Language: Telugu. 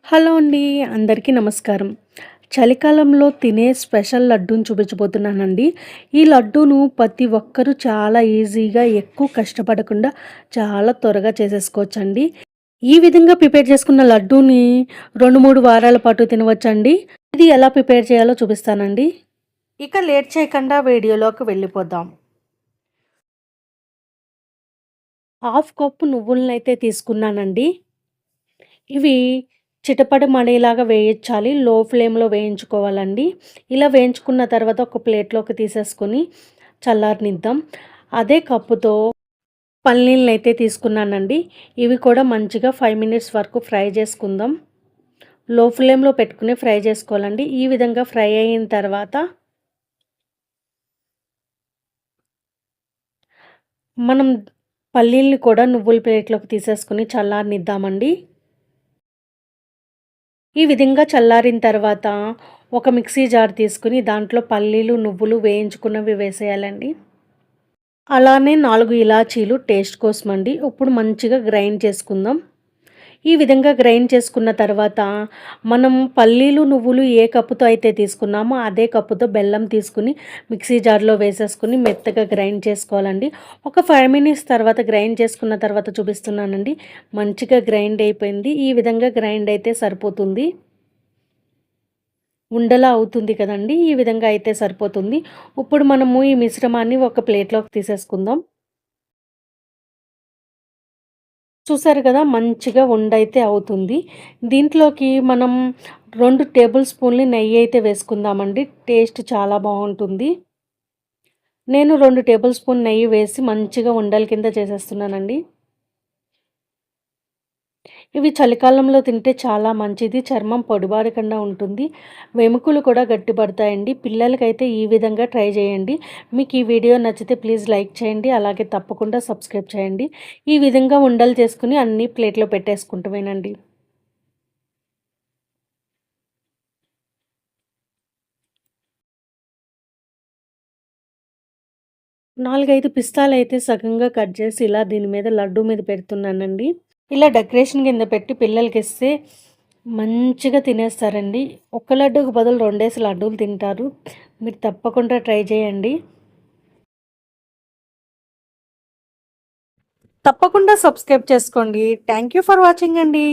హలో అండి. అందరికీ నమస్కారం. చలికాలంలో తినే స్పెషల్ లడ్డూని చూపించబోతున్నానండి. ఈ లడ్డూను ప్రతి ఒక్కరూ చాలా ఈజీగా ఎక్కువ కష్టపడకుండా చాలా త్వరగా చేసేసుకోవచ్చండి. ఈ విధంగా ప్రిపేర్ చేసుకున్న లడ్డూని 2, 3 వారాల పాటు తినవచ్చండి. ఇది ఎలా ప్రిపేర్ చేయాలో చూపిస్తానండి. ఇక లేట్ చేయకుండా వీడియోలోకి వెళ్ళిపోదాం. హాఫ్ కప్పు నువ్వులనైతే తీసుకున్నానండి. ఇవి చిటపటమనేలాగా వేయించాలి. లో ఫ్లేమ్‌లో వేయించుకోవాలండి. ఇలా వేయించుకున్న తర్వాత ఒక ప్లేట్‌లోకి తీసేసుకొని చల్లారనిద్దాం. అదే కప్పుతో పల్లీలనైతే తీసుకున్నానండి. ఇవి కూడా మంచిగా 5 మినిట్స్ వరకు ఫ్రై చేసుకుందాం. లో ఫ్లేమ్‌లో పెట్టుకుని ఫ్రై చేసుకోవాలండి. ఈ విధంగా ఫ్రై అయిన తర్వాత మనం పల్లీల్ని కూడా నువ్వుల ప్లేట్‌లోకి తీసేసుకొని చల్లారనిద్దామండి. ఈ విధంగా చల్లారిన తర్వాత ఒక మిక్సీ జార్ తీసుకొని దాంట్లో పల్లీలు, నువ్వులు వేయించుకున్నవి వేసేయాలండి. అలానే 4 ఇలాచీలు టేస్ట్ కోసమండి. ఇప్పుడు మంచిగా గ్రైండ్ చేసుకుందాం. ఈ విధంగా గ్రైండ్ చేసుకున్న తర్వాత మనం పల్లీలు, నువ్వులు ఏ కప్పుతో అయితే తీసుకున్నామో అదే కప్పుతో బెల్లం తీసుకొని మిక్సీ జార్‌లో వేసేసుకొని మెత్తగా గ్రైండ్ చేసుకోవాలండి. ఒక 5 మినిట్స్ తర్వాత గ్రైండ్ చేసుకున్న తర్వాత చూపిస్తున్నానండి. మంచిగా గ్రైండ్ అయిపోయింది. ఈ విధంగా గ్రైండ్ అయితే సరిపోతుంది. ఉండలా అవుతుంది కదండీ! ఈ విధంగా అయితే సరిపోతుంది. ఇప్పుడు మనము ఈ మిశ్రమాన్ని ఒక ప్లేట్‌లోకి తీసేసుకుందాం. చూసారు కదా! మంచిగా ఉండైతే అవుతుంది. దీంట్లోకి మనం 2 టేబుల్ స్పూన్‌లు నెయ్యయితే వేసుకుందామండి. టేస్ట్ చాలా బావుంటుంది. నేను 2 టేబుల్ స్పూన్ నెయ్యి వేసి మంచిగా ఉండల కింద చేసేస్తున్నానండి. ఇవి చలికాలంలో తింటే చాలా మంచిది. చర్మం పొడిబారకుండా ఉంటుంది. వెముకలు కూడా గట్టిపడతాయండి. పిల్లలకైతే ఈ విధంగా ట్రై చేయండి. మీకు ఈ వీడియో నచ్చితే ప్లీజ్ లైక్ చేయండి. అలాగే తప్పకుండా సబ్స్క్రైబ్ చేయండి. ఈ విధంగా ఉండలు చేసుకొని అన్నీ ప్లేట్‌లో పెట్టేసుకుంటమేనండి. 4, 5 పిస్తాలైతే సగంగా కట్ చేసి ఇలా దీని మీద లడ్డూ మీద పెడుతున్నానండి. ఇలా డెకరేషన్ కింద పెట్టి పిల్లలకిస్తే మంచిగా తినేస్తారండి. ఒక్క లడ్డూకి బదులు 2 లడ్డూలు తింటారు. మీరు తప్పకుండా ట్రై చేయండి. తప్పకుండా సబ్స్క్రైబ్ చేసుకోండి. థ్యాంక్ యూ ఫర్ వాచింగ్ అండి.